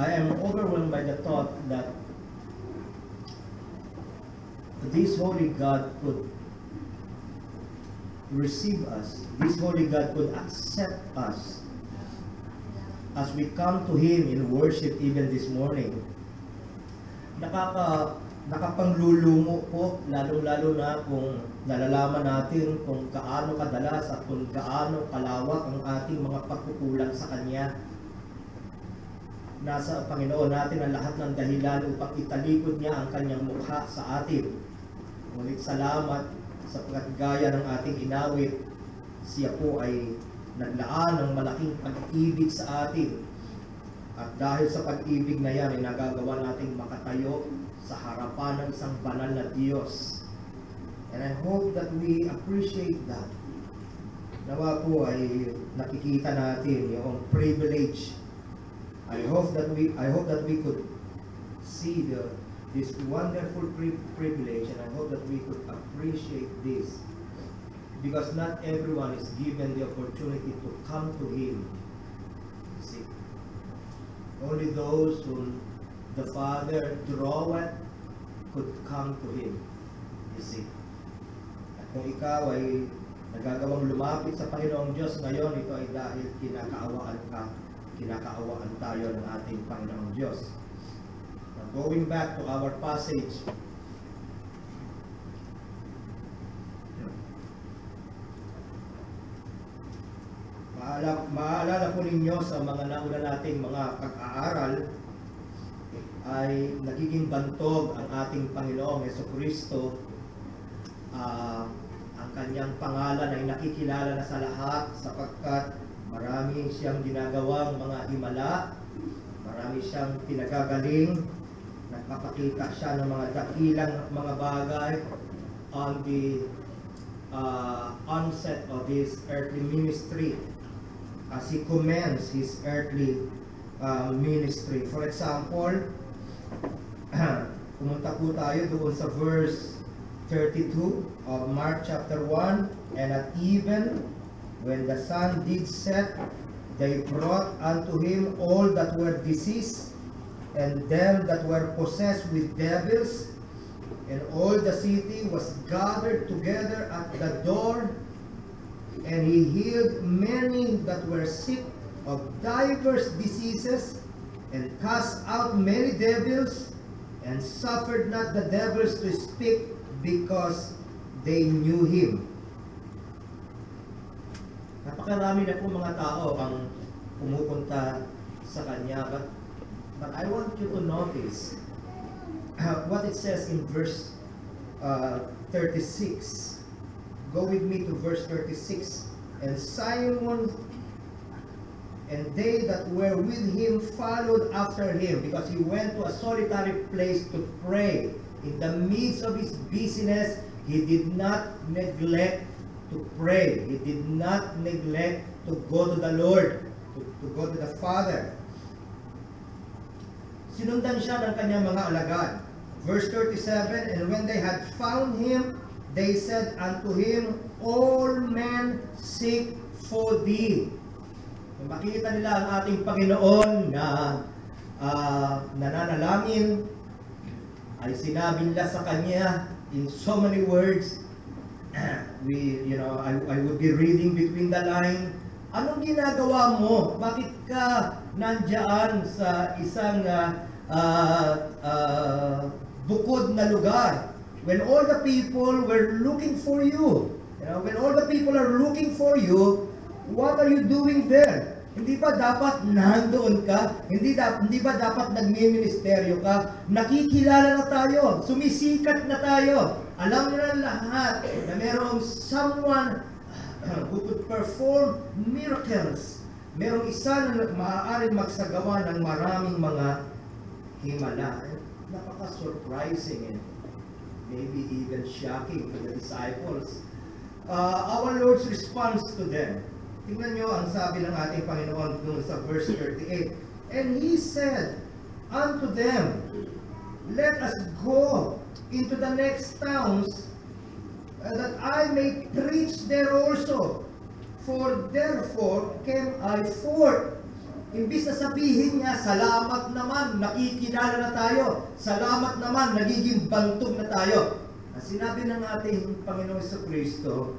I am overwhelmed by the thought that this holy God could receive us. This holy God could accept us as we come to Him in worship even this morning. Nakapanglulumo po, lalo-lalo na kung nalalaman natin kung gaano kadalas at kung gaano kalawak ang ating mga pagkukulang sa Kanya. Nasa Panginoon natin ang lahat ng dahilan upang italikod niya ang Kanyang mukha sa atin. Ngunit salamat sapagkat gaya ng ating inawit, siya po ay naglaan ng malaking pag-ibig sa atin. At dahil sa pag-ibig na yan, ay nagagawa nating makatayo sa harapan ng isang banal na Diyos. And I hope that we appreciate that. Nawa po ay nakikita natin yung privilege. I hope that we could see this wonderful privilege, and I hope that we could appreciate this, because not everyone is given the opportunity to come to Him. See, only those whom the Father draweth could come to Him. You see, at kung ikaw ay nagagawang lumapit sa Panginoong Diyos ngayon, ito ay dahil kinakaawaan tayo ng ating Panginoong Diyos. Going back to our passage, maalala po ninyo sa mga nauna nating mga pag-aaral ay nagiging bantog ang ating Panginoong Jesucristo. Ang Kanyang pangalan ay nakikilala na sa lahat sapagkat marami siyang ginagawang mga himala, marami siyang pinagagaling. Nagpapakita siya ng mga dakilang mga bagay on the onset of His earthly ministry as He commenced His earthly ministry. For example, pumunta po tayo doon sa verse 32 of Mark chapter 1, and at even when the sun did set, they brought unto Him all that were diseased, and them that were possessed with devils, and all the city was gathered together at the door, and He healed many that were sick of divers diseases, and cast out many devils, and suffered not the devils to speak, because they knew Him. Napakarami na po mga tao ang pumupunta sa Kanya, but I want you to notice what it says in verse 36. Go with me to verse 36. And Simon and they that were with him followed after him, because he went to a solitary place to pray. In the midst of his busyness, he did not neglect to pray. He did not neglect to go to the Lord, to go to the Father. Sinundan siya ng kanyang mga alagad. Verse 37, and when they had found him, they said unto him, all men seek for thee. Kung makikita nila ang ating Panginoon na nananalangin, ay sinabi nila sa kanya in so many words. I would be reading between the line. Anong ginagawa mo? Bakit ka nandiyan sa isang bukod na lugar? When all the people were looking for you. When all the people are looking for you, what are you doing there? Hindi ba dapat nandoon ka? Hindi ba dapat nagmi-ministeryo ka? Nakikilala na tayo. Sumisikat na tayo. Alam nyo na lahat na mayroong someone who could perform miracles. Mayroong isa na maaaring magsagawa ng maraming mga himala. Napaka-surprising and maybe even shocking to the disciples. Our Lord's response to them. Tingnan nyo ang sabi ng ating Panginoon dun sa verse 38. And He said unto them, let us go into the next towns, that I may preach there also. For therefore came I forth. Imbis na sabihin niya, salamat naman, nakikilala na tayo. Salamat naman, nagiging bantog na tayo. Ang sinabi ng ating Panginoong Jesucristo,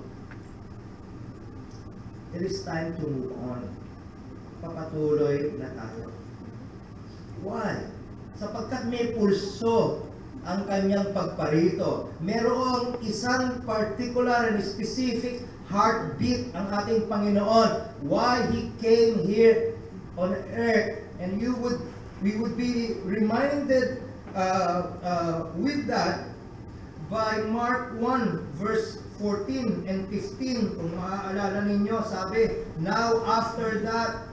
it is time to move on. Papatuloy na tayo. Why? Sapagkat may pulso ang kanyang pagparito. Merong isang particular and specific heartbeat ang ating Panginoon. Why He came here on earth. And we would be reminded with that by Mark 1 verse 14 and 15. Kung maaalala ninyo, sabi, now after that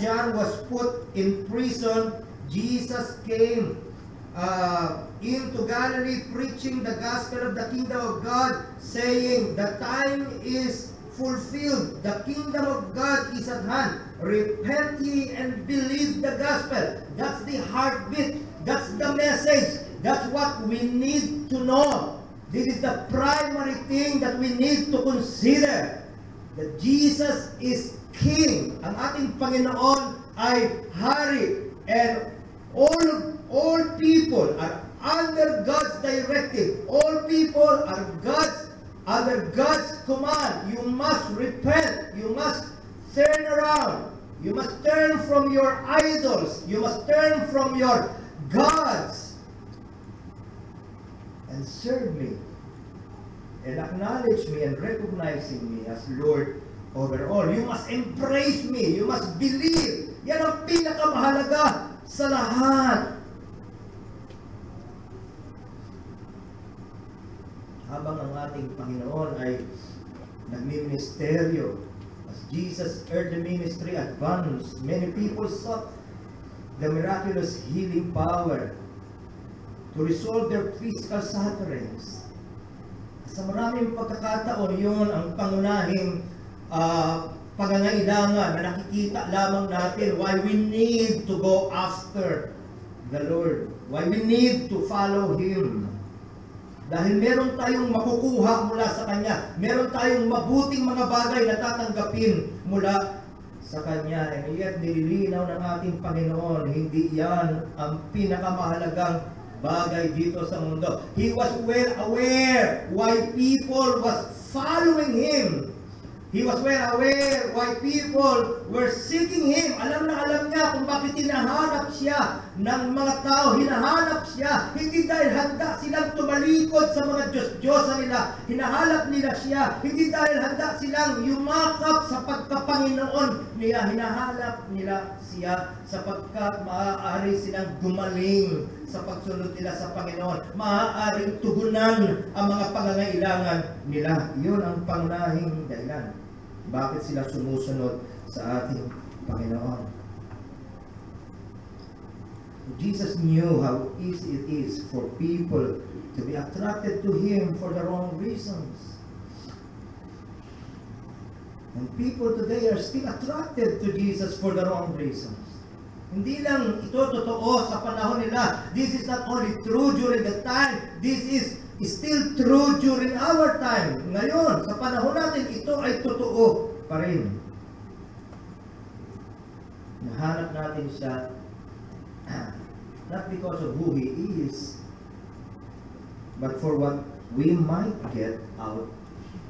John was put in prison, Jesus came into Galilee preaching the gospel of the kingdom of God, saying, the time is fulfilled, the kingdom of God is at hand. Repent ye and believe the gospel. That's the heartbeat. That's the message. That's what we need to know. This is the primary thing that we need to consider. That Jesus is King. Ang ating Panginoon ay Hari. And all people are under God's directive. All people are under God's command. You must repent. You must turn around. You must turn from your idols. You must turn from your gods and serve me and acknowledge me and recognizing me as Lord over all. You must embrace me. You must believe. Yan ang pinakamahalaga sa lahat. Habang ang ating Panginoon ay nagministeryo, as Jesus earned the ministry advanced, many people sought the miraculous healing power to resolve their physical sufferings. Sa maraming pagkakataon, yun ang pangunahing pangangailangan na nakikita lamang natin why we need to go after the Lord, why we need to follow Him. Dahil meron tayong makukuha mula sa Kanya. Meron tayong mabuting mga bagay na tatanggapin mula sa Kanya. And yet, nililinaw ng ating Panginoon, hindi yan ang pinakamahalagang bagay dito sa mundo. He was well aware why people was following Him. He was well aware why people were seeking Him. Alam na alam niya kung bakit hinahanap siya ng mga tao. Hinahanap siya. Hindi dahil handa silang tumalikod sa mga Diyos-Diyosa nila. Hinahanap nila siya. Hindi dahil handa silang yumakap sa pagkapanginoon nila. Hinahanap nila siya sapagkat maaari silang gumaling sa pagsunod nila sa Panginoon. Maaaring tugunan ang mga pangangailangan nila. Iyon ang pangunahing dahilan. Bakit sila sumusunod sa ating Panginoon? Jesus knew how easy it is for people to be attracted to Him for the wrong reasons. And people today are still attracted to Jesus for the wrong reasons. Hindi lang ito totoo sa panahon nila. This is not only true during the time, this is still true during our time. Ngayon, sa panahon natin, ito ay totoo pa rin. Nahanap natin siya not because of who He is, but for what we might get out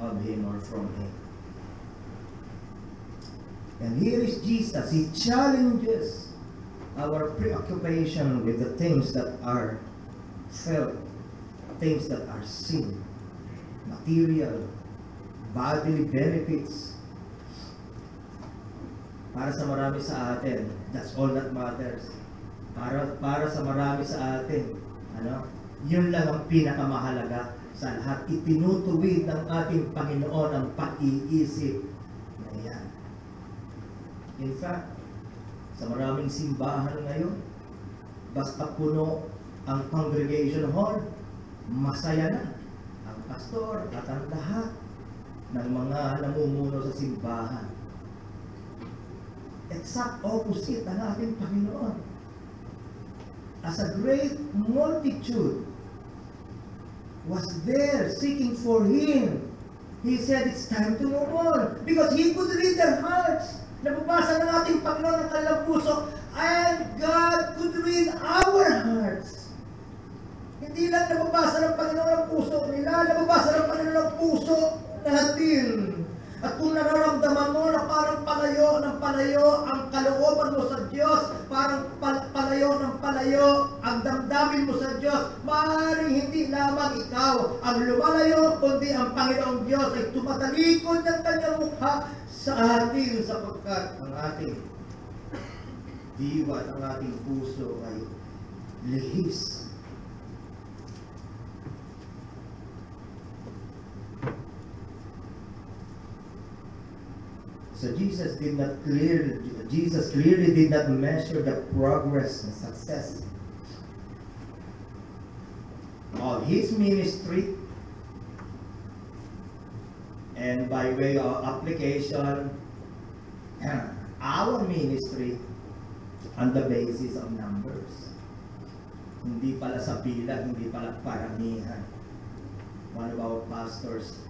of Him or from Him. And here is Jesus. He challenges our preoccupation with the things that are felt, things that are seen, material, bodily benefits. Para sa marami sa atin, that's all that matters. Para sa marami sa atin, yun lang ang pinakamahalaga sa lahat. Itinutuwid ng ating Panginoon ang pag-iisip na yan. In fact, sa maraming simbahan ngayon, basta puno ang congregation hall, masaya na ang pastor at ang lahat ng mga namumuno sa simbahan. Exact opposite ang ating Panginoon. As a great multitude was there seeking for Him, He said it's time to move on because He could read their hearts. Nababasa ng ating Panginoon ang kanilang puso, and God could read our hearts. Hindi lang nababasa ng Panginoon ang puso nila, nababasa ng Panginoon ang puso natin. At kung nararamdaman mo na parang palayo ng palayo ang kalooban mo sa Diyos, parang palayo ng palayo ang damdamin mo sa Diyos, maaaring hindi lamang ikaw ang lumalayo, kundi ang Panginoong Diyos ay tumatalikod ng kanyang mukha sa atin, sapagkat ang ating diwa at ang ating puso ay lihis. So Jesus clearly did not measure the progress and success of his ministry, and by way of application, our ministry on the basis of numbers. Hindi pala sa bilang, hindi pala paramihan. One of our pastors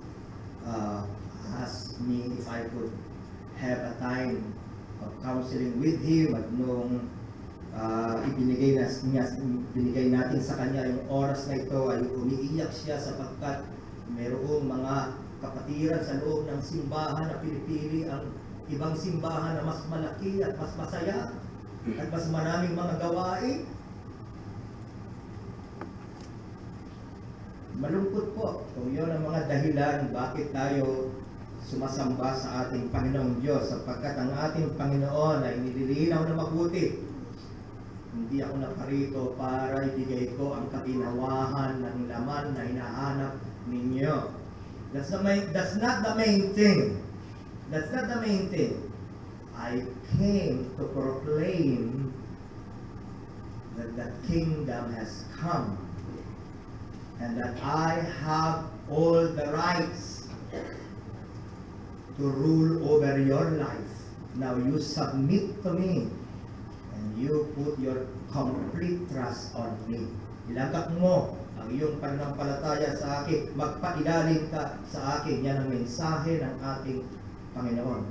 asked me if I could have a time of counseling with him, at nung ibinigay natin sa kanya yung oras na ito, ay umiiyak siya sapagkat mayroong mga kapatiran sa loob ng simbahan na pinipili ang ibang simbahan na mas malaki at mas masaya at mas maraming mga gawain. Malungkot po kung yun ang mga dahilan bakit tayo sumasamba sa ating Panginoong Diyos, sapagkat ang ating Panginoon ay nililinaw na mabuti. Hindi ako naparito para ibigay ko ang kabinawahan ng laman na hinahanap ninyo. That's not the main thing. That's not the main thing. I came to proclaim that the kingdom has come and that I have all the rights to rule over your life. Now you submit to me and you put your complete trust on me. Ilagak mo ang iyong pananampalataya sa akin, magpailalim ka sa akin. Yan ang mensahe ng ating Panginoon.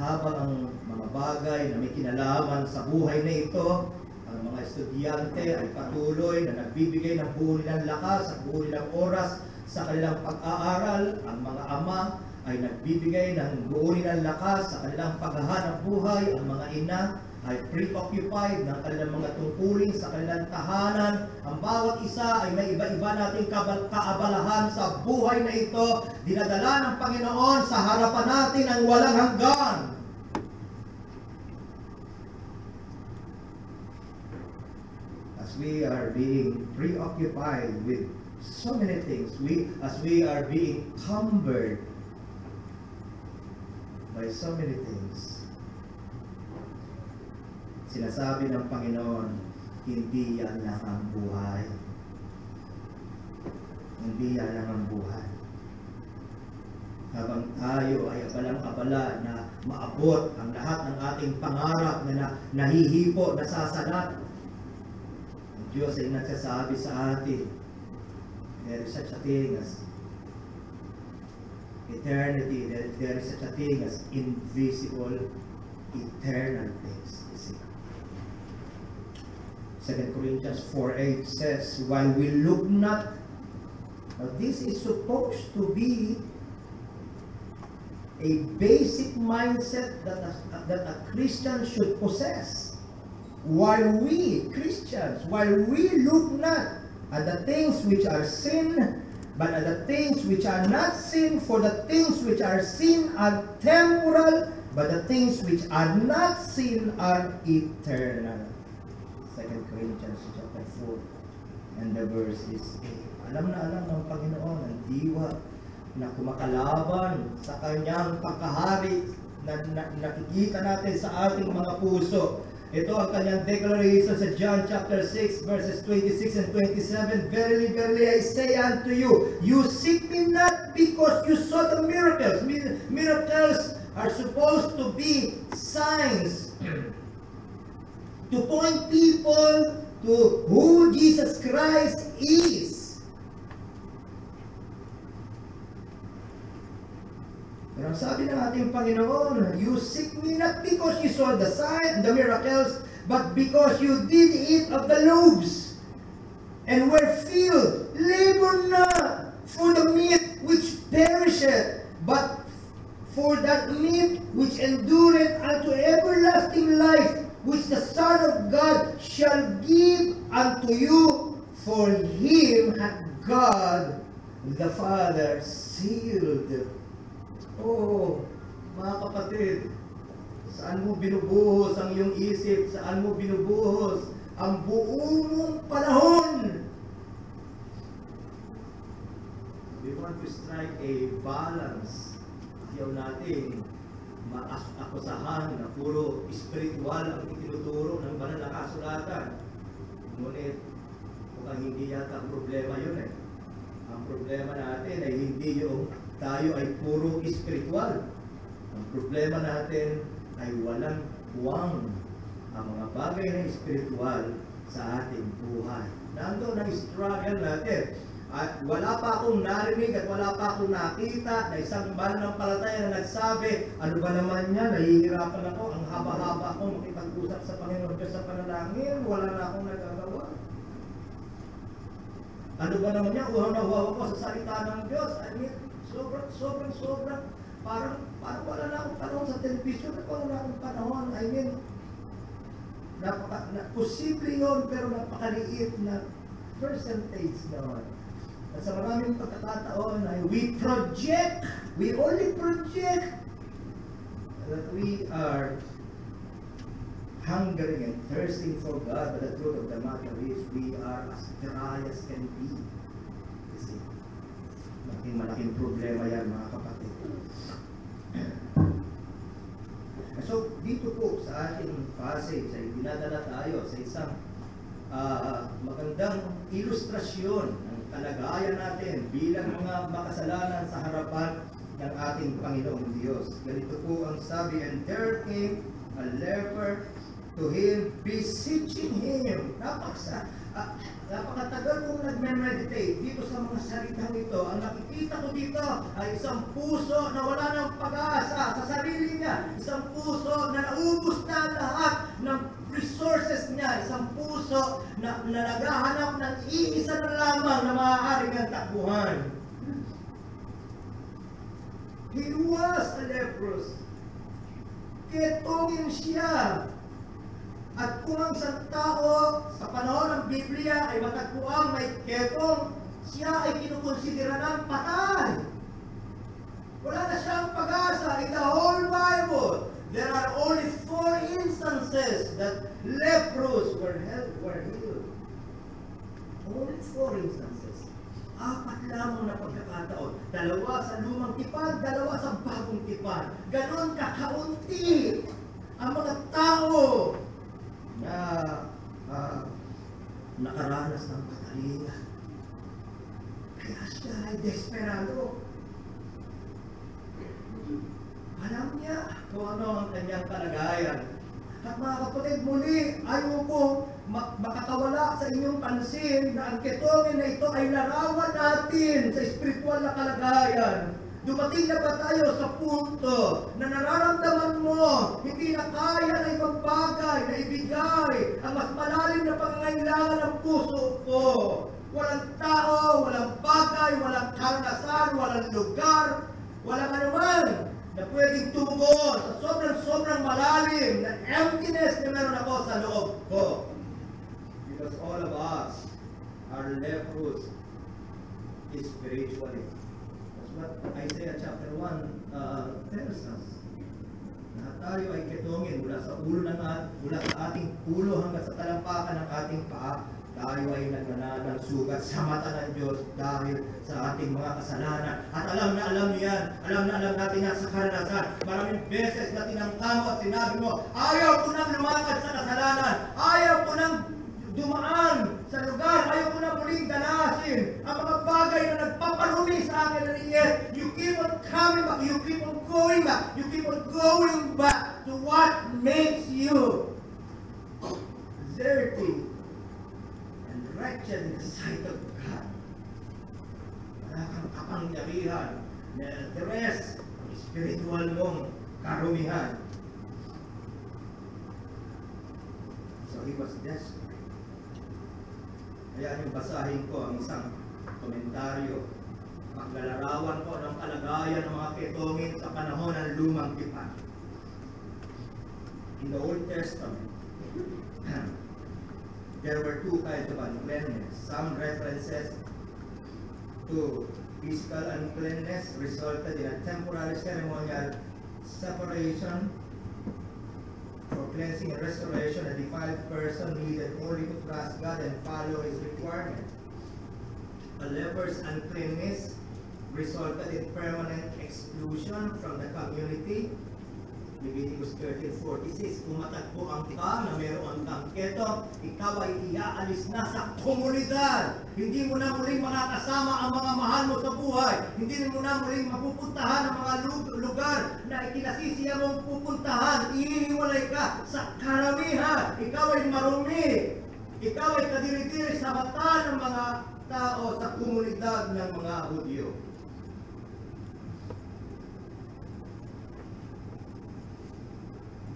Habang ang mga bagay na may kinalaman sa buhay na ito, ang mga estudyante ay patuloy na nagbibigay ng buo nilang lakas at buo nilang oras sa kanilang pag-aaral, ang mga ama ay nagbibigay ng buo nilang lakas sa kanilang paghahanap buhay, ang mga ina ay preoccupied ng kanilang mga tungkulin sa kanilang tahanan. Ang bawat isa ay may iba-iba nating kaabalahan sa buhay na ito. Dinadala ng Panginoon sa harapan natin ang walang hanggan. As we are being preoccupied with so many things, as we are being cumbered by so many things, sinasabi ng Panginoon, hindi yan lang ang buhay. Hindi yan lang ang buhay. Habang tayo ay abalang-abala na maabot ang lahat ng ating pangarap na nahihipo, nasasalat, ang Diyos ay nagsasabi sa atin, there is such a thing as eternity, there is such a thing as invisible, eternal things. 2 Corinthians 4:8 says, while we look not, now this is supposed to be a basic mindset that a Christian should possess. While we, Christians, while we look not at the things which are sin, but at the things which are not sin, for the things which are sin are temporal, but the things which are not sin are eternal. 2 Corinthians chapter 4 and the verse is 8. Alam ng Panginoon ang diwa na kumakalaban sa kanyang pagkahari na nakikita natin sa ating mga puso. Ito ang kanyang declaration sa John chapter 6 verses 26 and 27. Verily, verily, I say unto you, you seek me not because you saw the miracles. Miracles are supposed to be signs to point people to who Jesus Christ is. Pero ang sabi ng ating Panginoon, you seek me not because you saw the sign, the miracles, but because you did eat of the loaves and were filled. Labor not for the meat which perisheth, but for that meat which endureth unto everlasting life, which the Son of God shall give unto you, for him hath God the Father sealed. Oh, mga kapatid, saan mo binubuhos ang iyong isip? Saan mo binubuhos ang buong mong panahon? We want to strike a balance. Ayaw natin maakusahan na puro spiritual ang itinuturo ng banal na kasulatan. Ngunit, mukhang hindi yata ang problema yun eh. Ang problema natin ay hindi yung tayo ay puro spiritual. Ang problema natin ay walang buwang ang mga bagay na spiritual sa ating buhay. Nandoon ang struggle natin. At wala pa akong narinig at wala pa akong nakita na isang mananampalataya na nagsabi, ano ba naman yan, nahihirapan ako, ang haba-haba akong makipag-usap sa Panginoon Diyos sa panalangin, wala na akong nagagawa. Ano ba naman yan, uhaw na uhaw ako sa salita ng Diyos. I mean, sobrang, parang wala na akong panahon sa television at wala na akong panahon. I mean, posible yun, pero napakaliit na percentage naman. At sa maraming pagkakataon ay we only project that we are hungering and thirsting for God, but the truth of the matter is we are as dry as can be. You see, malaking problema yan, mga kapatid. So, dito po sa ating passage ay dinadala tayo sa isang magandang ilustrasyon ng kalagayan natin bilang mga makasalanan sa harapan ng ating Panginoong Diyos. Ganito po ang sabi, and there came a leper to him, beseeching him. Napakatagal kong nagme-meditate dito sa mga salitang ito. Ang nakikita ko dito ay isang puso na wala ng pag-asa sa sarili niya. Isang puso na naubos na lahat ng resources niya. Isang puso na naghahanap ng iisa na lamang na maaaring ang takbuhan. He was a leprous. Ketongin siya. At kung ang isang tao sa panahon ng Biblia ay matagpuan may ketong, siya ay kinukonsidera ng patay. Wala na siyang pag-asa. In the whole Bible, there are only 4 instances that lepers were healed. Only 4 instances. 4 lamang na pagkakataon. 2 sa lumang tipan, 2 sa bagong tipan. Ganon kakaunti ang mga tao na nakaranas ng katalingan. Kaya siya ay desperado. Alam niya kung ano ang kanyang kalagayan. At mga kapatid, muli, ayaw ko makakawala sa inyong pansin na ang ketongin na ito ay larawan natin sa espiritual na kalagayan. Dumating na ba tayo sa punto na nararamdaman mo hindi na kaya na ibang bagay na ibigay ang mas malalim na pangangailangan ng puso ko? Walang tao, walang bagay, walang karanasan, walang lugar, walang anuman na pwedeng tumugon sa sobrang malalim na emptiness na meron ako sa loob ko. Because all of us are leprous spiritually. What Isaiah chapter 1 tells us, na tayo ay ketongin mula sa ating ulo hanggang sa talampakan ng ating paa. Tayo ay nagnanadang sugat sa mata ng Diyos dahil sa ating mga kasalanan. At alam niyo yan, alam natin yan sa karanasan. Maraming beses na tinangka mo at sinabi mo, ayaw ko nang lumakad sa kasalanan, ayaw ko nang dumaan sa lugar, ayaw ko na muling danasin ang mga bagay na nagpaparumi sa akin, and yet you keep on coming back, you keep on going back, you keep on going back to what makes you dirty and wretched in the sight of God. Wala kang kapangyarihan na dress spiritual mong karumihan. So he was desperate. Kaya yung basahin ko ang isang komentaryo. Paglalarawan ko ng kalagayan ng mga ketongin sa panahon ng lumang tipan. In the Old Testament, there were two kinds of uncleanness. Some references to physical uncleanness resulted in a temporary ceremonial separation. For cleansing and restoration, a defiled person needed only to trust God and follow His requirement. A leper's uncleanness resulted in permanent exclusion from the community. Leviticus 13:46, kung matagpo ang ka na mayroon kang keto, ikaw ay iaalis na sa komunidad. Hindi mo na muling makakasama ang mga mahal mo sa buhay. Hindi mo na muling mapupuntahan ang mga lugar na ikinasisiya mong pupuntahan. Iihiwalay ka sa karamihan. Ikaw ay marumi. Ikaw ay kadiri-diri sa mata ng mga tao sa komunidad ng mga Hudyo.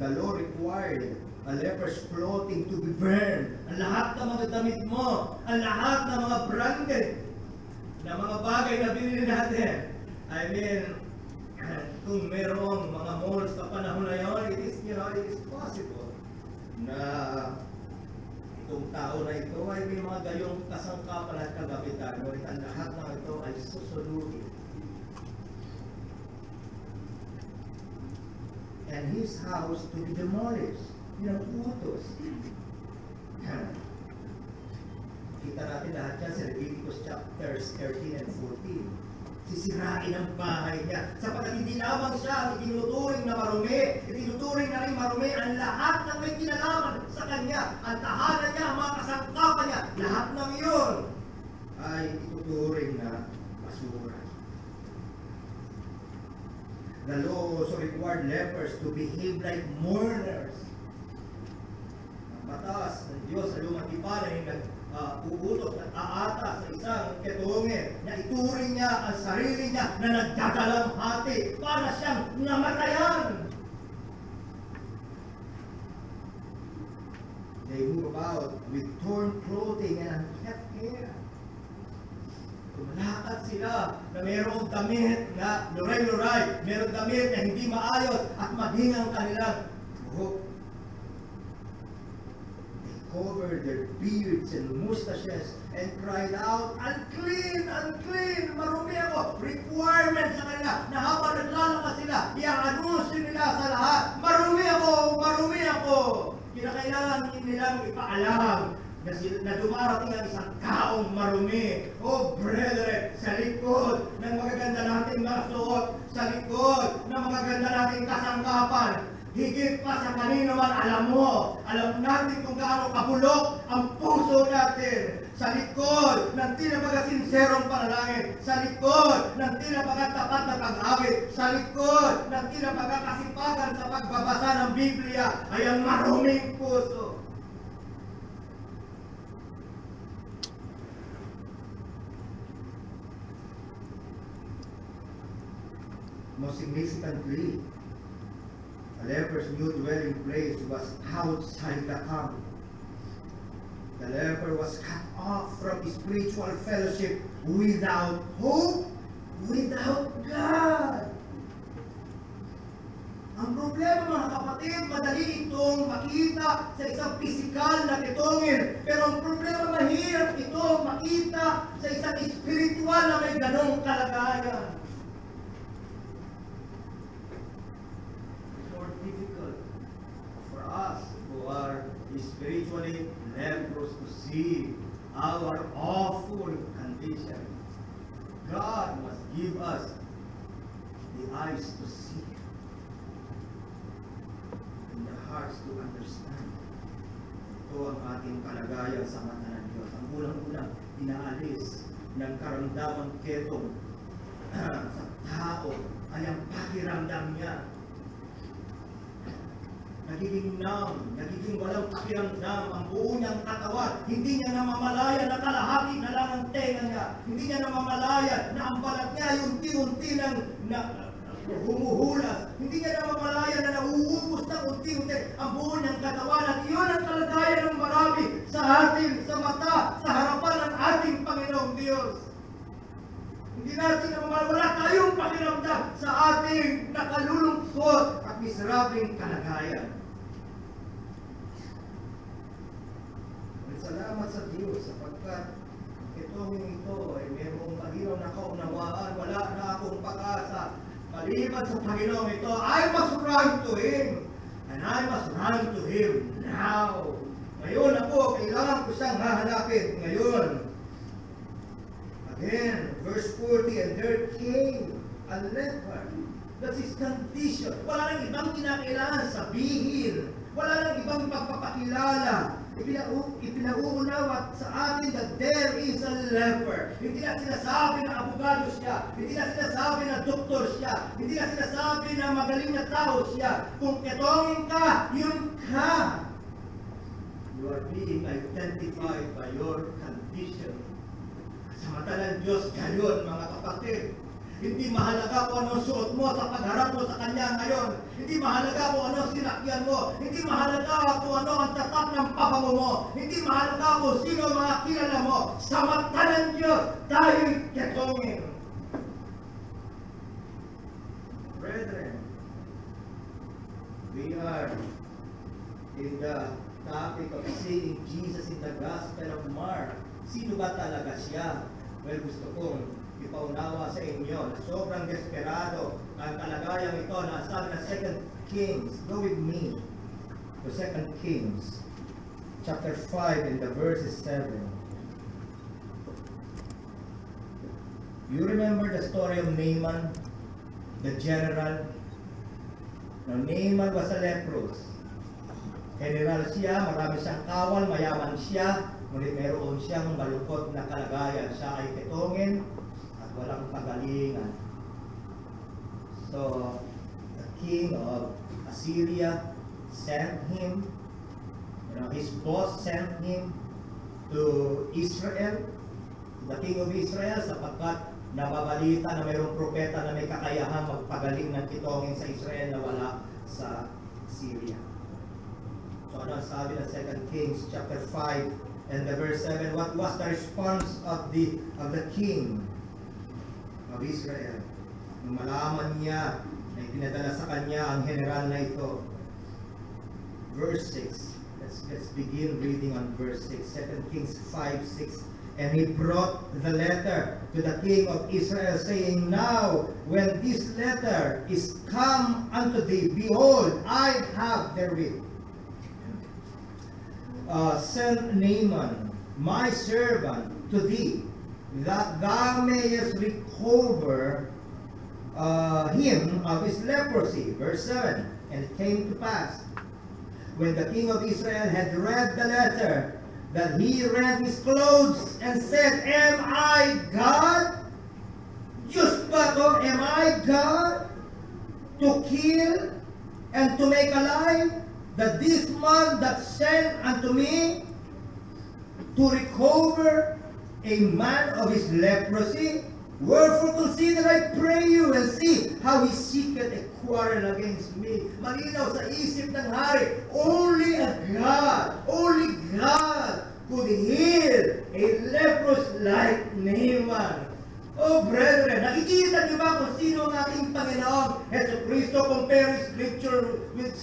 The law required a leper's clothing to be burned. Ang lahat ng mga damit mo, ang lahat ng mga branded na mga bagay na binili natin. I mean, kung merong mga malls sa panahon na yun, it is possible na itong tao na ito ay may mga gayong kasangkapan at kagabitan. Ngunit ang lahat ng ito ay susunugin. And his house to be demolished. Pinag-utos. Kita natin lahat yan sa Leviticus chapters 13 and 14. Sisirain ang bahay niya. Sapagkat hindi lamang siya ang itinuturing na marumi, itinuturing na rin marumi ang lahat ng may kinalaman sa kanya. Ang tahanan niya, ang mga kasangkapan niya, lahat ng iyon ay ituturing na basura. The law also required lepers to behave like mourners. Ang batas ng Diyos sa lumang tipan ay nag-uutos at aata sa isang ketongin na ituring niya ang sarili niya na nagdadalamhati para siyang namatayan. They move about with torn clothing and unkept hair. Lumalakad sila na mayroong damit na luray-luray, mayroong damit na hindi maayos at maging ang kanilang buhok. They covered their beards and mustaches and cried out, "Unclean! Unclean! Marumi ako!" Requirement sa kanila na habang naglalakad sila, i-anuncio nila sa lahat, "Marumi ako! Marumi ako!" Kinakailangan nilang ipaalam na dumarating ang isang taong marumi. Oh, brethren, sa likod ng magaganda nating masuot, sa likod ng magaganda nating kasangkapan, higit pa sa kanino man alam natin kung gaano kabulok ang puso natin. Sa likod ng tila baga sinserong panalangin, sa likod ng tila baga tapat na pag-awit, sa likod ng tila baga kasipagan sa pagbabasa ng Biblia ay ang maruming puso. Most significantly, a leper's new dwelling place was outside the camp. The leper was cut off from spiritual fellowship without hope, without God. Ang problema, mga kapatid, madali itong makita sa isang pisikal na ketongin. Pero ang problema, mahirap itong makita sa isang espiritual na may ganong kalagayan. Difficult for us who are spiritually leprous to see our awful condition. God must give us the eyes to see and the hearts to understand. Ito ang ating kalagayan sa mata ng Diyos. Ang unang-unang inaalis ng karamdamang ketong sa tao ay ang pakiramdam niya. Nagiging numb, nagiging walang pakiramdam ang buo niyang katawan. Hindi niya namamalaya na kalahati na lang ang tenga niya. Hindi niya namamalaya na ang balat niya ay unti-unti nang humuhulas. Hindi niya namamalayan na nauubos ng unti-unti ang buo niyang katawan. At iyon ang kalagayan ng marami sa atin, sa mata, sa harapan ng ating Panginoong Diyos. Hindi natin namamalayan, wala tayong pakiramdam sa ating nakalulungkot at miserabling kalagayan. Salamat sa Diyos sapagkat ito ay mayroong malinaw na kaunawaan, wala na akong pag-asa. Maliban sa Panginoon ito, I must run to Him. And I must run to Him now. Ngayon ako, kailangan ko siyang hahanapin ngayon. Again, verse 40, and there came a leper. That's his condition. Wala nang ibang kinakailangan sabihin. Wala nang ibang pagpapakilala. Ipinauunawa sa atin that there is a leper. Hindi na sinasabi na abogado siya. Hindi na sinasabi na doktor siya. Hindi na sinasabi na magaling na tao siya. Kung ketongin ka, yun ka. You are being identified by your condition. Sa mata ng Diyos gayon, mga kapatid. Hindi mahalaga kung anong suot mo sa pagharap mo sa Kanya ngayon. Hindi mahalaga kung anong sinakyan mo. Hindi mahalaga kung ano ang tatak ng pabango mo. Hindi mahalaga kung sino ang mga kilala mo. Sa mata ng Diyos, tayo'y ketongin. Brethren, we are in the topic of seeing Jesus in the Gospel of Mark. Sino ba talaga siya? Well, gusto kong ipaunawa sa inyo na sobrang desperado ang kalagayang ito na sabi na 2 Kings. Go with me to 2 Kings chapter 5 and the verses 7. You remember the story of Naaman, the general? Now, Naaman was a leprous. General siya, marami siyang kawal, mayaman siya, ngunit meron siyang malungkot na kalagayan. Siya ay ketongin, walang pagalingan. So, the king of Assyria sent him, his boss sent him to Israel, the king of Israel, sapagkat nababalita na mayroong propeta na may kakayahan magpagaling ng ketongin sa Israel na wala sa Syria. So, ano sabi ng 2 Kings chapter 5 and the verse 7, what was the response of the king of Israel? Nung malaman niya na ipinadala sa kanya ang general na ito. Verse 6. Let's begin reading on verse 6. 2 Kings 5:6. And he brought the letter to the king of Israel, saying, Now, when this letter is come unto thee, behold, I have therewith sent Naaman, my servant, to thee, that thou mayest recover him of his leprosy. Verse 7. And it came to pass, when the king of Israel had read the letter, that he rent his clothes and said, Am I God? Just but am I God to kill and to make alive? That this man that sent unto me to recover a man of his leprosy? Wherefore consider, I pray you, and see how he seeketh a quarrel against me. Malinaw sa isip ng hari, only God could heal a leprous like Naaman. Oh brethren, nakikita niyo ba kung sino ang ating Panginoon? Yesu Cristo, compare Scripture with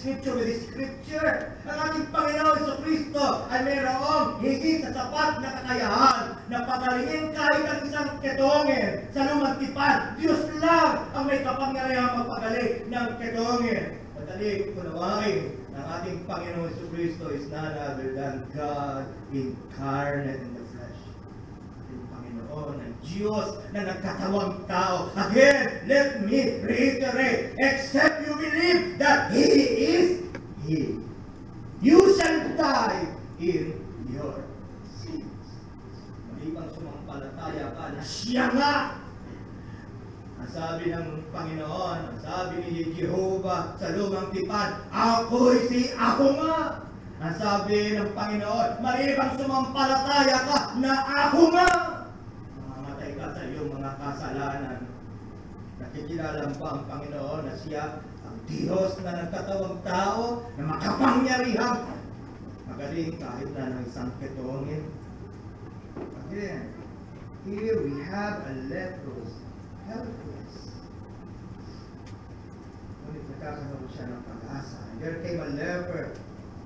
Scripture. Ang ating Panginoon Yesu Cristo ay mayroong higit sa sapat na kakayahan na pagalingin kahit ang isang ketongin sa lumang tipan. Diyos lang ang may kapangyarihan magpagaling ng ketongin. Madali kunawain ng ating Panginoon Yesu Cristo is none other than God incarnate in the flesh. Ating Panginoon ang Diyos na nagkatawang tao. Again, let me reiterate, except you believe that He is He, you shall die in your sins. Malibang sumampalataya ka na siya nga. Ang sabi ng Panginoon, ang sabi ni Jehovah sa lumang tipan, ako'y si ako nga. Ang sabi ng Panginoon, malibang sumampalataya ka na ako nga. Mamamatay ka sa iyong mga kasalanan. Nakikilala ba ang Panginoon na siya ang Diyos na nagkatawang tao, na makapangyarihan, magaling kahit na ng isang ketongin? Again, here we have a leprous, helpless. Ngunit nagkakaroon siya ng pag-asa. And there came a leper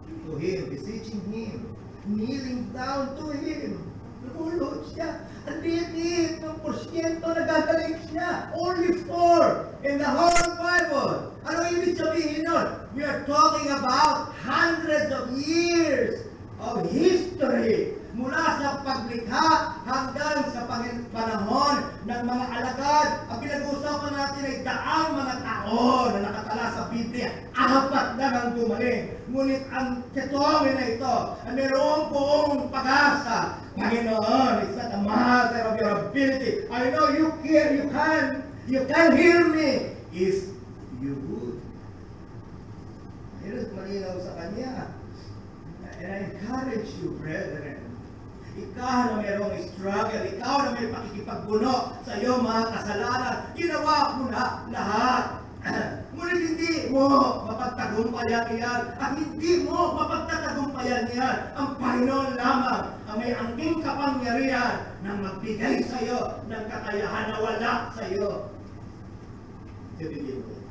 to him, beseeching him, kneeling down to him. Lumulod siya. Ang liit ng porsyento na gagaling siya. Only 4 in the whole Bible. Ano ibig sabihin nun? We are talking about hundreds of years of history. Mula sa paglikha hanggang sa panahon ng mga alagad. Ang pinag-uusapan natin ay daang mga taon na nakatala sa Biblia. 4 lang ang gumaling. Ngunit ang ketongin na ito ay mayroong buong pag-asa. Panginoon, it's not a matter of your ability. I know you can hear me. If you would. Ayun, malinaw sa Kanya. And I encourage you, brethren, ikaw na mayroong struggle, ikaw na may pakikipagbuno sa iyong mga kasalanan, ginawa mo na lahat. Ngunit hindi mo mapagtagumpayan iyan, at hindi mo mapagtatagumpayan iyan. Ang Panginoon lamang ang may angking kapangyarihan na magbigay sa iyo ng kakayahan na wala sa iyo. To begin with.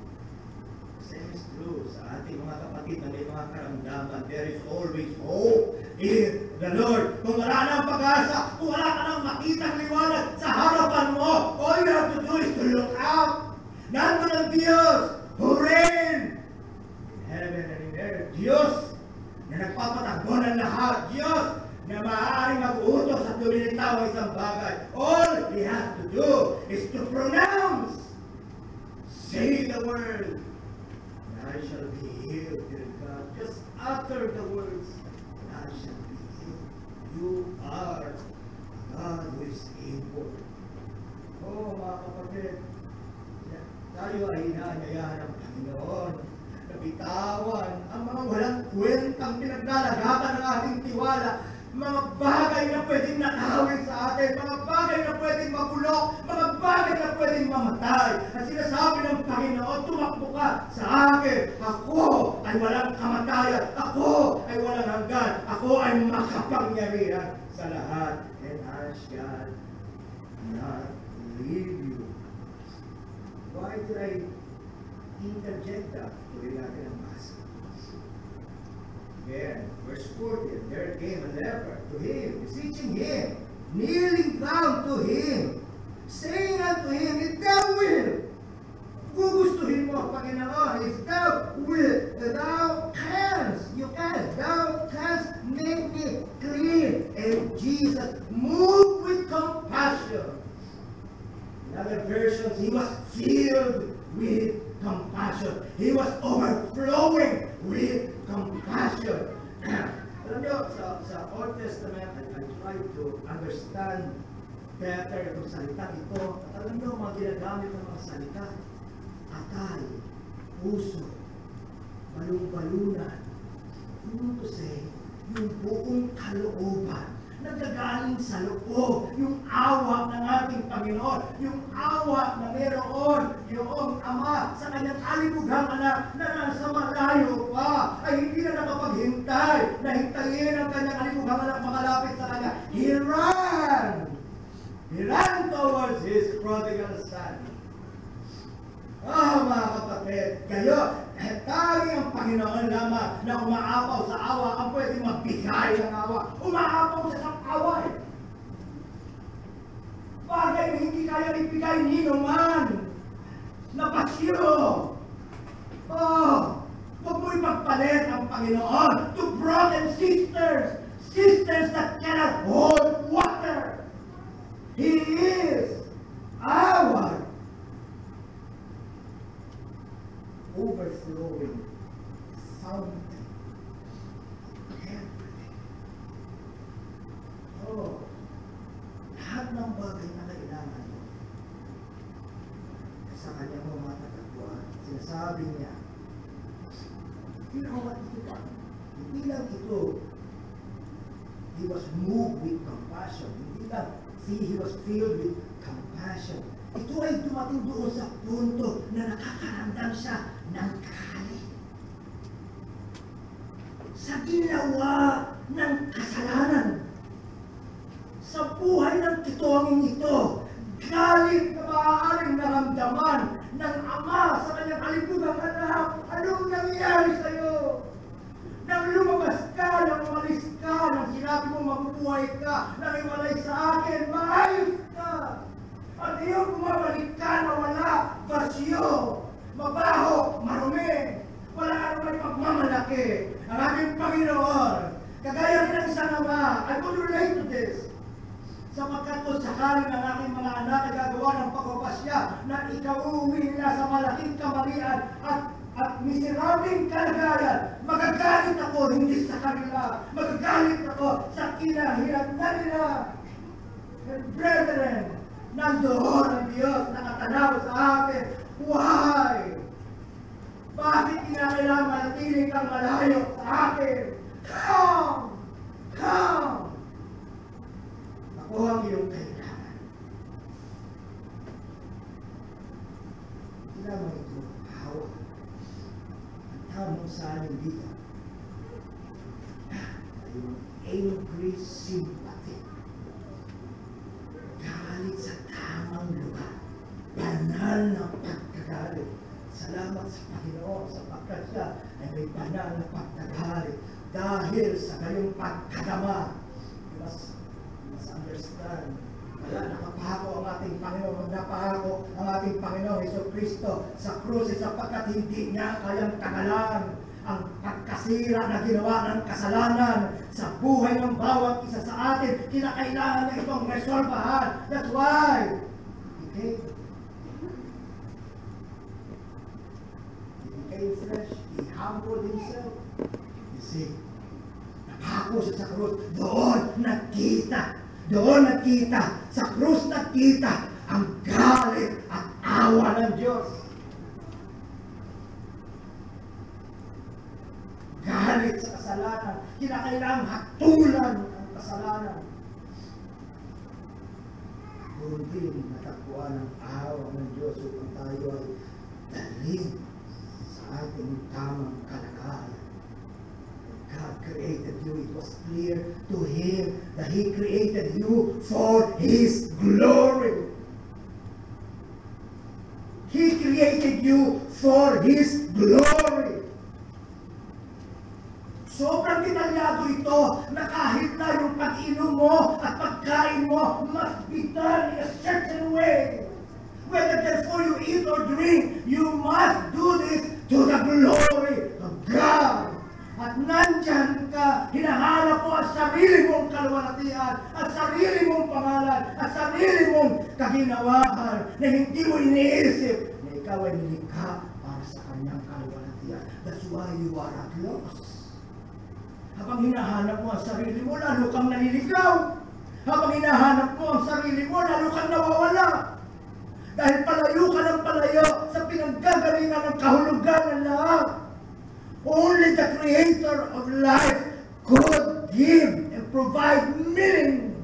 Same is true sa ating mga kapatid na may mga karamdaman. There is always hope in the Lord. Kung wala nang pag-asa, kung wala ka nang makitang liwanag sa harapan mo, all you have to do is to look up. Nandun ang Diyos who reign in heaven and in earth. Diyos na nagpapatakbo ng lahat. Diyos na maaaring mag-utos at lumilitaw ang isang bagay. All he has to do is to pronounce. Say the word. And I shall be healed, dear God. Just utter the words. And I shall be healed. You are God who is able. Oh, mga kapatid, tayo ay inaanyayahan ng Panginoon na bitawan ang mga walang kwentang pinaglalagapan ng ating tiwala, mga bagay na pwedeng nakawin sa atin, mga bagay na pwedeng mabulok, mga bagay na pwedeng mamatay. At sinasabi ng Panginoon, tumakbo ka sa akin. Ako ay walang kamatayan. Ako ay walang hanggan. Ako ay makapangyarihan sa lahat. And I shall not leave you. Why did I interject that? Tuloy natin ang basa. Again, verse 14, there came a leper to him, beseeching him, kneeling down to him, saying unto him, if thou wilt, gugustuhin mo, Panginoon, if thou wilt, thou canst, thou canst make me clean. And Jesus moved with compassion. In other versions, he was filled with compassion. He was overflowing with compassion. Alam niyo, sa Old Testament, I try to understand better itong salita ito. At alam niyo, mga ginagamit ng mga salita, atay, puso, balong-balunan, to say, yung buong kalooban, nagagaling sa loob, yung awa ng ating Panginoon, yung awa na meron yung Ama sa kanyang alibughang anak na nasa malayo pa, ay hindi na nakapaghintay na hintayin ang kanyang alibughang anak makalapit sa kanya. He ran towards his prodigal son. Mga kapatid, kayo, tanging ang Panginoon lamang na umaapaw sa awa ang pwedeng magbigay ng awa. Umaapaw siya sa awa. Bagay na hindi kaya ibigay ni naman na basyo. Huwag mo ipagpalit ang Panginoon to broken sisters that cannot hold water. He is our overflowing fountain. Everything. Lahat ng bagay na kailangan mo sa kanyang mga matatagpuan. Sinasabi niya, you know what ito pa? Hindi lang ito, he was moved with compassion. Hindi lang, he was filled with compassion. Ito ito ay dumating doon sa punto na nakakaramdam siya ng galit sa ginawa ng kasalanan. Sa buhay ng titonging ito, galit na maaaring naramdaman ng ama sa kanyang kalibugang anak. Anong nangyari sa'yo? Nang lumabas ka, nang umalis ka, nang sinabi mo mabubuhay ka, nang iwalay sa akin, maayos ka. At iyong bumabalik ka na wala, basyo, mabaho, marumi, wala ka naman pagmamalaki. Ang ating Panginoon, kagaya rin ng isang ama, I could relate to this. Sapagkat kung sakaling ang aking mga anak ay gagawa ng pagpapasya na ikauwi nila sa malaking kamalian at miserableng kalagayan, magagalit ako hindi sa kanila, magagalit ako sa kinahirapnan nila. And brethren, nandoon ang Diyos nakatanaw sa akin. Why? Bakit kinakailangan manatili kang malayo sa akin? Come! Come! Ako ang iyong kailangan. Kailangan ito hawa. Ang tamang salin dito ay yung angry sympathy. Galit sa tamang lugar. Banal na pagkagalit. Salamat sa Panginoon sapagkat siya ay may banal na pagkagalit. Dahil sa kayong pagkadama, mas understand. Wala, nakapako ang ating Panginoon, napako ang ating Panginoon Jesucristo sa krus sapagkat hindi niya kayang tagalan ang pagkasira na ginawa ng kasalanan sa buhay ng bawat isa sa atin. Kinakailangan na itong resolbahan. That's why he became flesh. He humbled himself. You see, napako siya sa krus. Doon nakita, sa krus nakita ang galit at awa ng Diyos. Galit sa kasalanan. Kinakailangang hatulan ang kasalanan. Doon din natagpuan ang awa ng Diyos upang tayo ay dalhin sa ating tamang kalagayan. God created you. It was clear to Him that He created you for His glory. He created you for His glory. Sobrang detalyado ito na kahit na yung pag-inom mo at pagkain mo must be done in a certain way. Whether therefore you eat or drink, you must do this to the glory of God. At nandyan ka, hinahanap mo ang sarili mong kaluwalhatian, ang sarili mong pangalan, ang sarili mong kaginawahan na hindi mo iniisip na ikaw ay nilikha para sa kanyang kaluwalhatian. That's why you are at loss. Habang hinahanap mo ang sarili mo, lalo kang naliligaw. Habang hinahanap mo ang sarili mo, lalo kang nawawala. Dahil palayo ka ng palayo sa pinanggagalingan ng kahulugan ng lahat. Only the Creator of life could give and provide meaning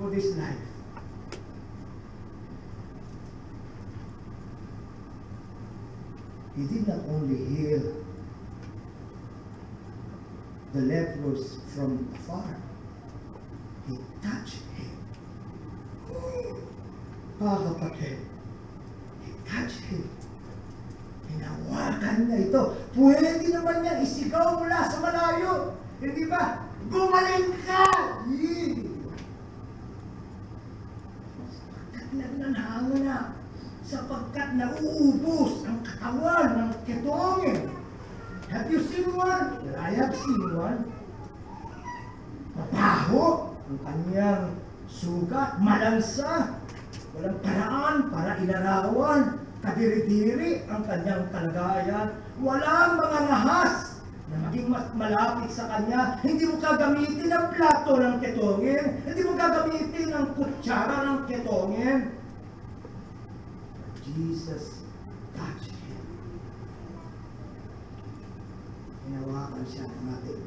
for this life. He did not only heal the lepers from afar, He touched him. Kapatid, He touched him. Hinawakan niya ito. Pwede naman niya isigaw mula sa malayo. Hindi ba? Gumaling ka! Sapagkat nagnanhanga na. Sapagkat nauubos ang katawan ng ketongin. Have you seen one? Well, I have seen one. Mabaho ang kanyang sugat, malansa. Walang paraan para ilarawan. Kadiri-diri ang kanyang kalagayan. Walang mga nahas na maging mas malapit sa kanya. Hindi mo gagamitin ang plato ng ketongin. Hindi mo gagamitin ang kutsara ng ketongin. Jesus touched him. Hinawakan siya ng ating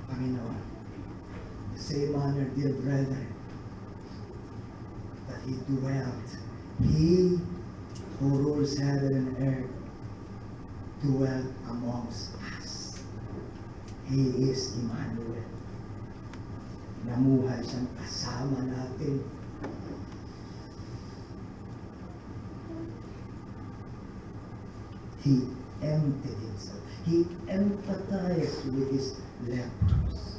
Panginoon. The same manner, dear brethren, that He dwelt He who rules heaven and earth dwelt amongst us. He is Emmanuel. Namuhay siyang kasama natin. He emptied himself. He empathized with his lepers.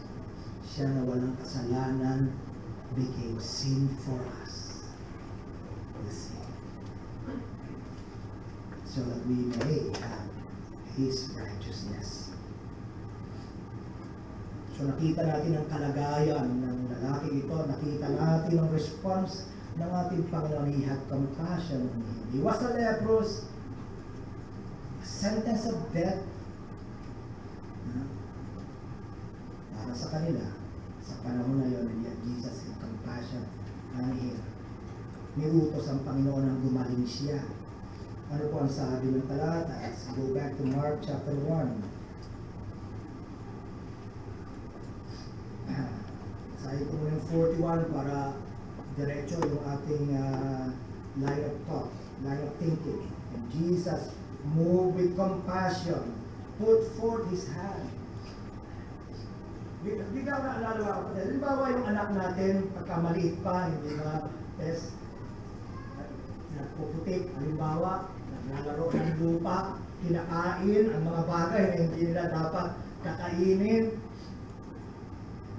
Siya na walang kasalanan became sin for us. You see? So that we may have his righteousness. So nakita natin ang kalagayan ng lalaki ito. Nakita natin ang response ng ating Panginoon. He had compassion on him. He was a leprous. A sentence of death. Para sa kanila, sa panahon na yun, and yet Jesus had compassion on him. Niutos ang Panginoon ang gumaling siya. Ano po ang sabi ng talata? Let's go back to Mark chapter 1. Sabi ko muna yung 41 para diretso yung ating line of thought, line of thinking. And Jesus moved with compassion, put forth His hand. Bigla naalala ako. Halimbawa yung anak natin, pagka maliit pa, hindi ba, nagpuputik, halimbawa, naglalaro ng lupa, kinakain ang mga bagay na hindi nila dapat kakainin.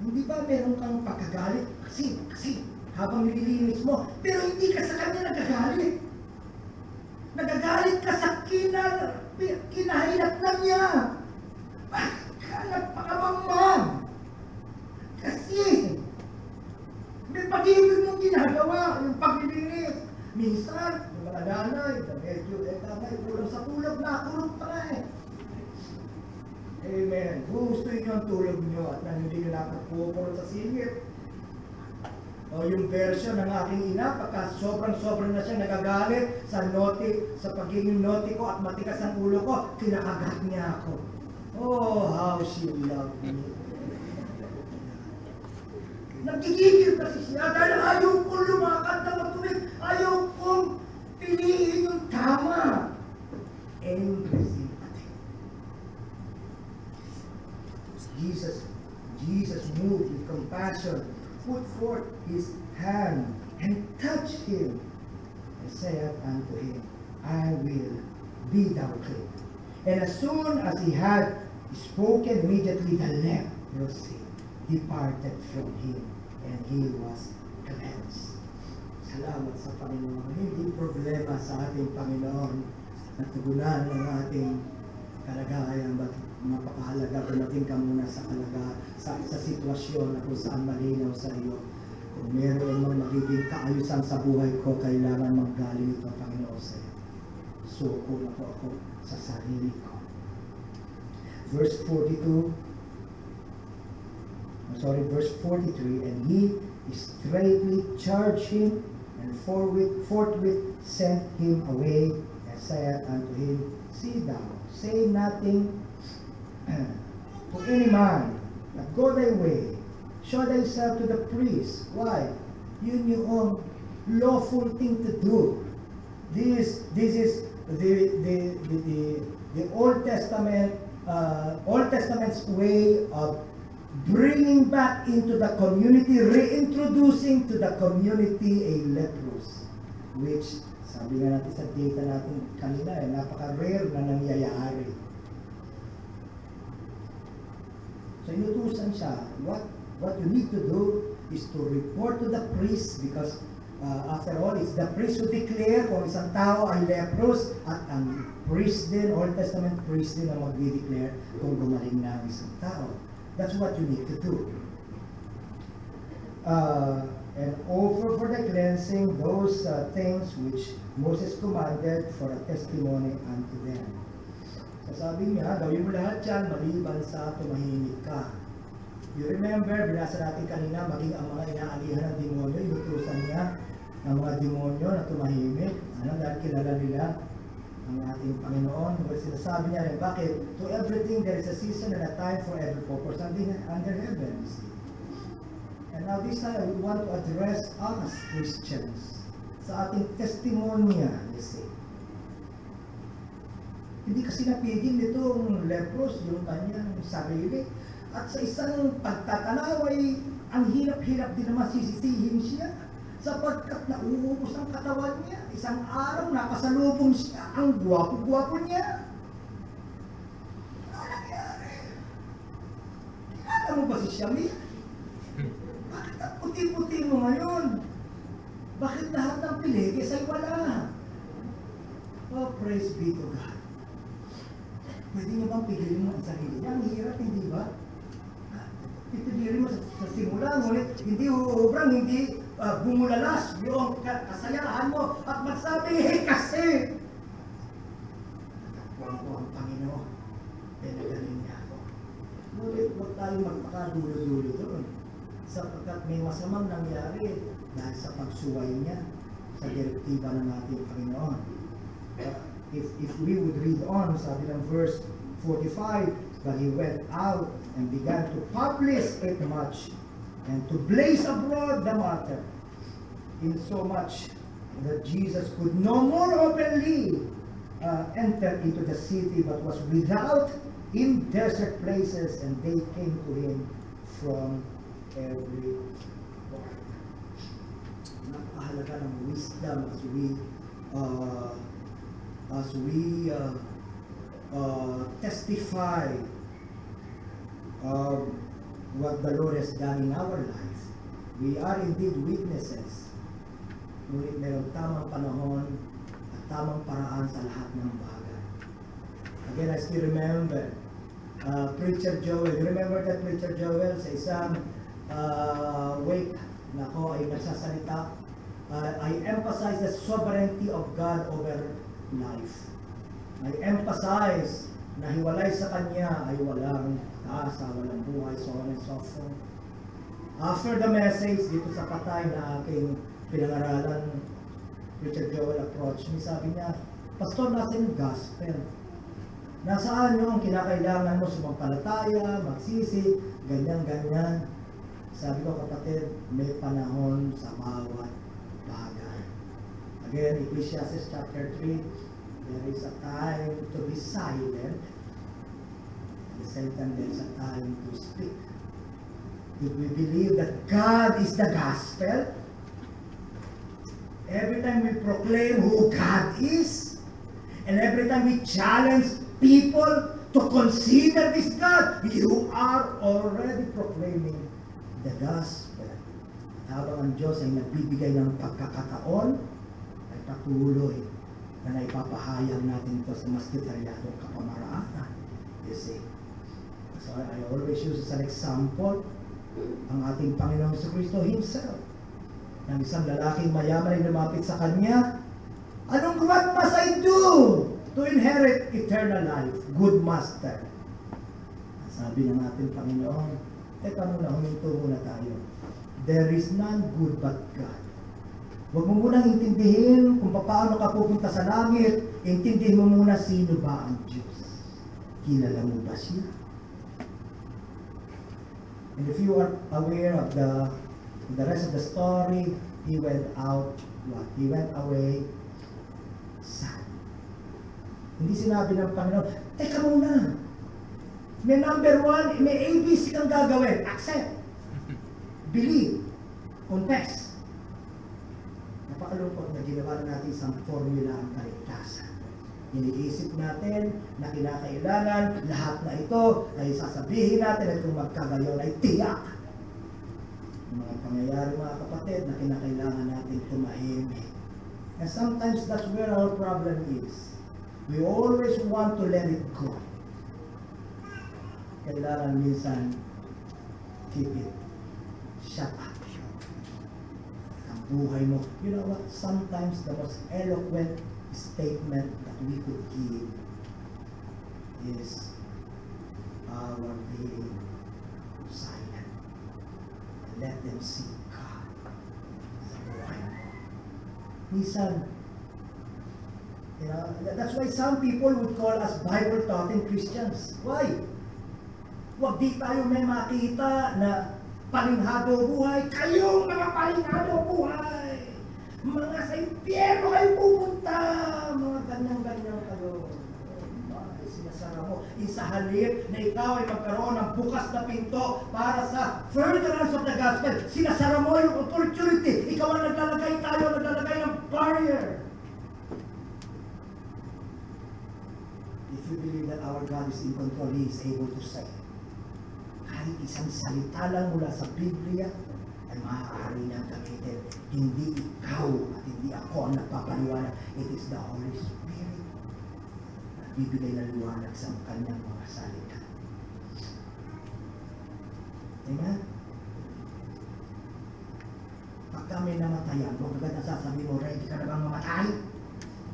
Hindi ba meron kang pagkagalit? Kasi, habang nililinis mo, pero hindi ka sa kanya nagagalit. Nagagalit ka sa kinahirap lang niya. Bakit ka nagpakamangmang? Kasi, may pag-ibig mong ginagawa, yung paglilinis. Minsan, yung mga nanay, medyo, tatay, kulang sa tulog na, tulog pa na eh. Amen. Gusto nyo ang tulog nyo at hindi nyo dapat pupulot sa singit. O yung version ng aking ina, pagka sobrang na siya nagagalit sa pagiging naughty ko at matikas ang ulo ko, kinakagat niya ako. Oh, how she loved me. Nagigigil kasi siya dahil ayaw kong lumakad na matubig. Ayaw kong piliin yung tama. Empathy. Jesus moved with compassion, put forth His hand and touched him, and said unto him, I will be thou clean. And as soon as he had spoken, immediately the leprosy departed from him, and he was cleansed. Salamat sa Panginoon. Hindi problema sa ating Panginoon na tugunan ng ating kalagayan, but napakahalaga dumating ka muna sa sa sitwasyon na kung saan malinaw sa iyo. Kung meron mang magiging kaayusan sa buhay ko, kailangan manggaling ito, Panginoon, sa iyo. Suko na po ako sa sarili ko. Verse 43, and he straightly charged him, and forthwith sent him away, and said unto him, See thou, say nothing to any man, but go thy way, show thyself to the priest. Why? Yun yung lawful thing to do. This is the Old Testament's way of bringing back into the community, reintroducing to the community a leprous, which sabi nga natin sa data natin kanina, napaka-rare na nangyayari. So inutusan siya, what you need to do is to report to the priest, because after all, it's the priest who declare kung isang tao ay leprous, at ang priest din, Old Testament priest din, ang mag-declare kung gumaling na ang isang tao. That's what you need to do. And offer for the cleansing those things which Moses commanded for a testimony unto them. So sabi niya, gawin mo lahat yan maliban sa tumahimik ka. You remember, binasa natin kanina, maging ang mga inaalihan ng demonyo, inutusan niya ang mga demonyo na tumahimik. Dahil kilala nila ang ating Panginoon. Sinasabi niya rin, bakit? To everything there is a season and a time for every purpose under heaven, you see. And now this time we want to address us Christians. sa ating testimonya, you see. Hindi kasi napigil nitong lepros yung kanyang sarili. At sa isang pagtatanaw ay ang hirap-hirap din naman sisisihin siya sapagkat nauubos ang katawan niya. Isang araw nakasalubong siya, ang gwapo-gwapo niya. Ano nangyari? Kilala mo ba si Shami? Bakit ang puti-puti mo ngayon? Bakit lahat ng piligis ay wala? Oh, praise be to God. Pwede niyo bang pigilin mo ang sarili niya? Ang hirap, hindi ba? Pipigilin mo sa simula, ngunit hindi uobrang, hindi bumulalas yung kasayahan mo at magsabi, hey kasi! Natapuan ko ang Panginoon. Pinagaling niya ako. Ngunit huwag tayo magpakadulo-dulo doon. Sapagkat may masamang nangyari dahil sa pagsuway niya sa direktiba ng ating Panginoon. If we would read on, sabi ng verse 45, but he went out and began to publish it much and to blaze abroad the matter, in so much that Jesus could no more openly enter into the city, but was without in desert places, and they came to him from every part. Napakahalaga ng wisdom as we testify of what the Lord has done in our life. We are indeed witnesses. Ngunit mayroong tamang panahon at tamang paraan sa lahat ng bagay. Again, I still remember Preacher Joel. You remember that Preacher Joel sa isang wake na ako ay nagsasalita. I emphasize the sovereignty of God over life. I emphasize na hiwalay sa Kanya ay walang pag-asa, walang buhay, so on and so forth. After the message, dito sa patay na aking pinangaralan, Preacher Joel approached me, sabi niya, Pastor, nasa yung gospel. Nasaan yung kinakailangan mo sumampalataya, magsisi, ganyan-ganyan. Sabi ko, kapatid, may panahon sa bawat bagay. Again, Ecclesiastes chapter 3, there is a time to be silent. At the same time, there is a time to speak. If we believe that God is the gospel, every time we proclaim who God is, and every time we challenge people to consider this God, you are already proclaiming the gospel. Habang ang Diyos ay nagbibigay ng pagkakataon, ay patuloy na naipapahayag natin ito sa mas detalyadong kapamaraanan. You see? So I always use as an example ang ating Panginoong Kristo Himself. Ng isang lalaking mayaman ay lumapit sa Kanya, anong what must I do to inherit eternal life, good master? Sabi ng ating Panginoon, teka muna, huminto muna tayo. There is none good but God. Huwag mo munang intindihin kung paano ka pupunta sa langit. Intindihin mo muna sino ba ang Diyos. Kilala mo ba siya? And if you are aware of the rest of the story, he went out, what? He went away sad. Hindi sinabi ng Panginoon, teka muna. May number 1, may ABC kang gagawin. Accept. Believe. Confess. Napakalungkot na ginawa na natin isang formula ang kaligtasan. Iniisip natin na kinakailangan lahat na ito ay sasabihin natin at kung magkagayon ay tiyak. Mga pangyayari, mga kapatid, na kinakailangan natin tumahimik. And sometimes that's where our problem is. We always want to let it go. Kailangan minsan keep it. Shut up. Ang buhay mo. You know what? Sometimes the most eloquent statement that we could give is our being silent. Let them see God sa buhay mo. Minsan, that's why some people would call us Bible-talking Christians. Why? Huwag di tayo may makita na palinghado buhay. Kayong mga palinghado buhay! mga sa impyerno kayo pupunta, mga ganyan-ganyan kayo. Ay, sinasara mo. Sa halip na ikaw ay magkaroon ng bukas na pinto para sa furtherance of the gospel, sinasara mo yung opportunity. Ikaw ang naglalagay ng barrier. If you believe that our God is in control, He is able to say, kahit isang salita lang mula sa Biblia, ay maaari niyang gamitin. Hindi ikaw at hindi ako ang nagpapaliwanag. It is the Holy Spirit na bibigay ng liwanag sa kanyang mga salita. Amen? Pag kami namatayan, kung agad nasasabi mo, ready ka na bang mamatay?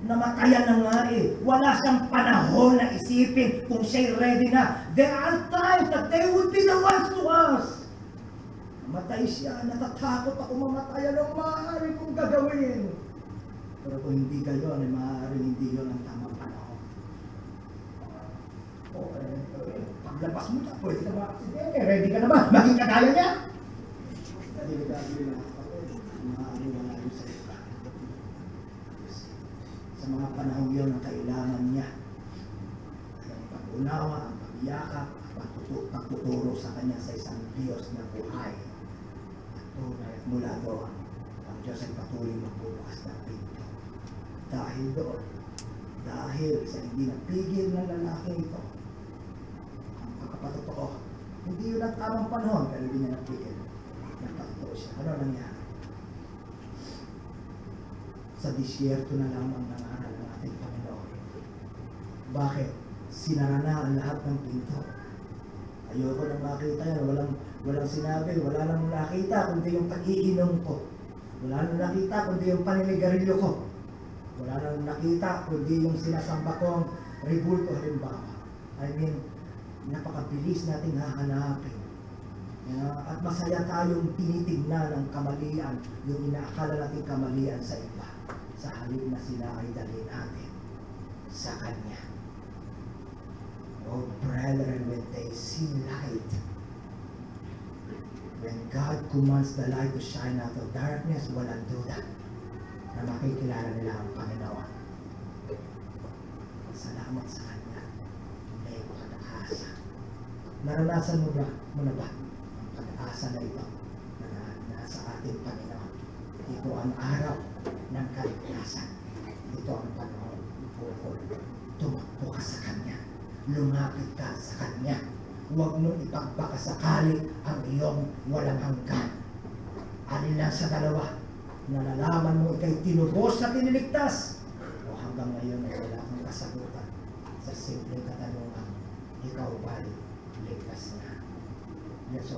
Namatayan na nga eh. Wala siyang panahon na isipin kung siya'y ready na. There are times that they would be the ones to us. Namatay siya, natatakot ako mamatay. Anong maaari kong gagawin? Pero kung hindi gayon, ay maaari hindi yun ang tamang panahon. Paglabas mo na, pwede ka ba? Ready ka na ba? Maging kagaya niya? Delikado na ako. Maaari wala yun sa iba. Sa mga panahon yun ang kailangan niya ay ang pag-unawa, ang pagyakap, ang pagtuturo sa kanya sa isang Diyos na buhay. At tunay at mula doon, ang Diyos ay patuloy magbubukas ng pinto. Dahil doon, dahil sa hindi napigil ng lalaki ito, ang pagkapatotoo, hindi yun ang tamang panahon, pero hindi niya napigil. Napatotoo siya. Ano nangyari? Sa disyerto na lamang nangaral ng ating Panginoon. Bakit? Sinara na ang lahat ng pinto. Ayoko nang makita yan. Walang sinabi. Wala nang nakita kundi yung pag-iinom ko. Wala nang nakita kundi yung paninigarilyo ko. Wala nang nakita kundi yung sinasamba kong rebulto halimbawa. I mean, napakabilis nating hahanapin. At masaya tayong tinitignan ng kamalian, yung inaakala nating kamalian sa iba. Sa halip na sila ay dalhin natin sa Kanya. Oh, brethren, when they see light, when God commands the light to shine out of darkness, walang duda na makikilala nila ang Panginoon. Salamat sa Kanya. May pag-asa. Naranasan mo na ba ang pag-asa na ito na nasa ating Panginoon? Ito ang araw ng kaligtasan. Ito ang panahon bukol. Tumakbo ka sa Kanya. Lumapit ka sa Kanya. Huwag mo ipagbakasakali ang iyong walang hanggan. Alin lang sa dalawa, nalalaman mo ikay tinubos na tiniligtas. O hanggang ngayon ay wala kang kasagutan sa simpleng katanungan, ikaw ba'y ligtas na? Yes,